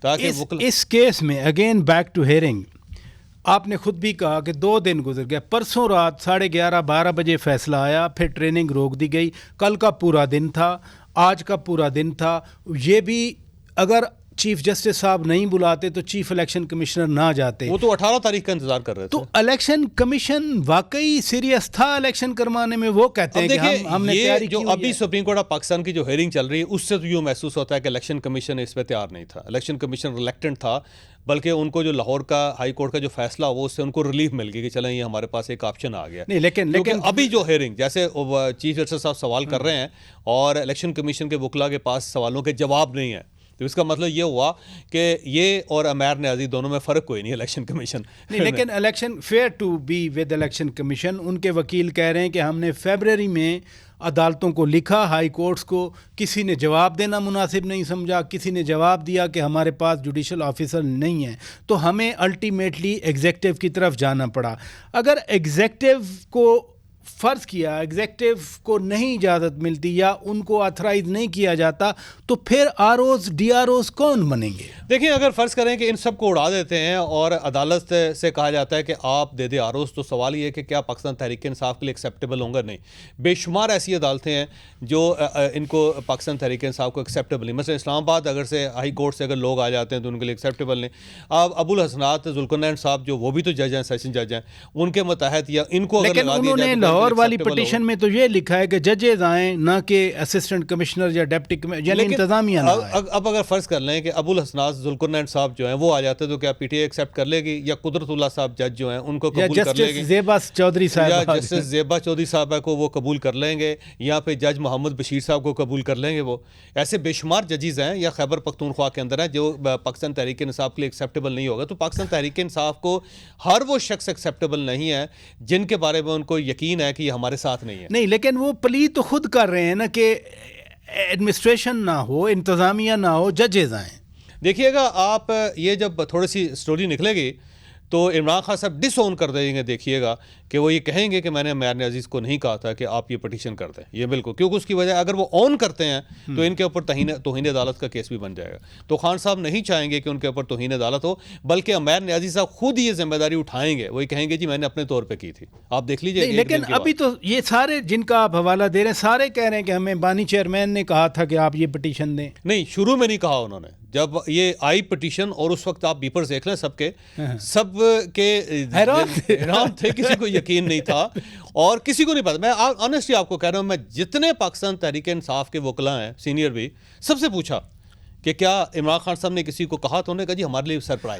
ताकि इस केस में अगेन बैक टू हेयरिंग, आपने खुद भी कहा कि 2 दिन गुजर गए, परसों रात 11:30-12 बजे फैसला आया, फिर ट्रेनिंग रोक दी गई, कल का पूरा दिन था, आज का पूरा दिन था। ये भी अगर चीफ जस्टिस साहब नहीं बुलाते तो चीफ इलेक्शन कमिश्नर ना जाते, वो तो 18 तारीख का इंतजार कर रहे थे। तो इलेक्शन कमीशन वाकई सीरियस था इलेक्शन करवाने में। वो कहते हैं कि हमने तैयारी जो अभी सुप्रीम कोर्ट ऑफ पाकिस्तान की जो हेयरिंग चल रही है उससे तो यूँ महसूस होता है कि इलेक्शन कमीशन इस पर तैयार नहीं था, इलेक्शन कमीशन रिलेक्टेंट था, बल्कि उनको जो लाहौर का हाई कोर्ट का जो फैसला हुआ उससे उनको रिलीफ मिल गई कि चलें ये हमारे पास एक ऑप्शन आ गया। नहीं, लेकिन अभी जो हेयरिंग जैसे चीफ जस्टिस साहब सवाल कर रहे हैं और इलेक्शन कमीशन के वकला के पास सवालों के जवाब नहीं है, तो इसका मतलब ये हुआ कि ये और अमैर न्याजी दोनों में फ़र्क कोई नहीं इलेक्शन कमीशन नहीं। लेकिन election fair to be with election commission, उनके वकील कह रहे हैं कि हमने फरवरी में अदालतों को लिखा, हाई कोर्ट्स को, किसी ने जवाब देना मुनासिब नहीं समझा, किसी ने जवाब दिया कि हमारे पास जुडिशल ऑफिसर नहीं है, तो हमें अल्टीमेटली एग्जेक्टिव की तरफ जाना पड़ा। अगर एग्जेक्टिव को फ़र्ज़ किया, एग्जेक्टिव को नहीं इजाज़त मिलती या उनको ऑथराइज नहीं किया जाता, तो फिर आरओज़ डीआरओज़ कौन बनेंगे? देखिए, अगर फ़र्ज़ करें कि इन सब को उड़ा देते हैं और अदालत से कहा जाता है कि आप दे दे आरओज़, तो सवाल ये है कि क्या पाकिस्तान तहरीक इंसाफ के लिए एक्सेप्टेबल होंगे? नहीं। बेशुमार ऐसी अदालतें हैं जो इनको पाकिस्तान तहरीक इंसाफ को एक्सेप्टेबल नहीं। मतलब इस्लामाबाद अगर से हाई कोर्ट से अगर लोग आ जाते हैं तो उनके लिए एक्सेप्टेबल नहीं। अब अबुल हसनात जुल्करनैन साहब जो वो भी तो जज हैं, सेशन जज हैं, उनके मतहत या इनको अगर लगा दिया जाए, लाहौर वाली पिटीशन में तो ये लिखा है कि जजेज आए, ना कि असिस्टेंट कमिश्नर या डिप्टी कमिश्नर, यानी इंतजामिया ना आए। अब अगर फ़र्ज़ कर लें कि अबुल हसनात जुल्करनैन साहब जो हैं वो आ जाते तो क्या पीटीआई एक्सेप्ट कर लेगी, या कुदरतुल्लाह साहब जज जो हैं उनको कबूल कर लेंगे, ज़ेबा चौधरी साहब, या जस्टिस ज़ेबा चौधरी साहब को वो कबूल कर लेंगे, या फिर जज मोहम्मद बशीर साहब को कबूल कर लेंगे? वो ऐसे बेशुमार जजेस हैं या खैबर पख्तूनख्वा के अंदर हैं जो पाकिस्तान तहरीक इंसाफ के लिए एक्सेप्टेबल नहीं होगा। तो पाकिस्तान तहरीक इंसाफ को हर वो शख्स एक्सेप्टेबल नहीं है जिनके बारे में उनको यकीन है कि ये हमारे साथ नहीं है। नहीं, लेकिन वो प्ली तो खुद कर रहे हैं ना कि एडमिनिस्ट्रेशन ना हो, इंतज़ामिया ना हो, जजेज आएँ। देखिएगा, आप ये जब थोड़ी सी स्टोरी निकलेगी तो इमरान खान साहब डिसओन कर देंगे। देखिएगा कि वो ये कहेंगे कि मैंने अमैर अजीज़ को नहीं कहा था कि आप ये पटिशन कर दें, ये बिल्कुल, क्योंकि उसकी वजह अगर वो ऑन करते हैं तो इनके ऊपर तौहीन अदालत का केस भी बन जाएगा। तो खान साहब नहीं चाहेंगे कि उनके ऊपर तौहीन अदालत हो, बल्कि अमैर न्याजी साहब खुद ये जिम्मेदारी उठाएंगे। वही कहेंगे जी मैंने अपने तौर पर की थी, आप देख लीजिए। लेकिन अभी तो ये सारे जिनका आप हवाला दे रहे हैं सारे कह रहे हैं कि हमें बानी चेयरमैन ने कहा था कि आप ये पटिशन दें। नहीं, शुरू में नहीं कहा उन्होंने, जब ये आई पटिशन और उस वक्त आप बीपर्स देख लें सबके हैरान थे, किसी को यकीन नहीं था और किसी को नहीं पता। मैं ऑनेस्टली आपको कह रहा हूं, मैं जितने पाकिस्तान तहरीक इंसाफ के वकला हैं सीनियर भी, सबसे पूछा कि क्या इमरान खान साहब ने किसी को कहा, तो उन्होंने कहा जी हमारे लिए सरप्राइज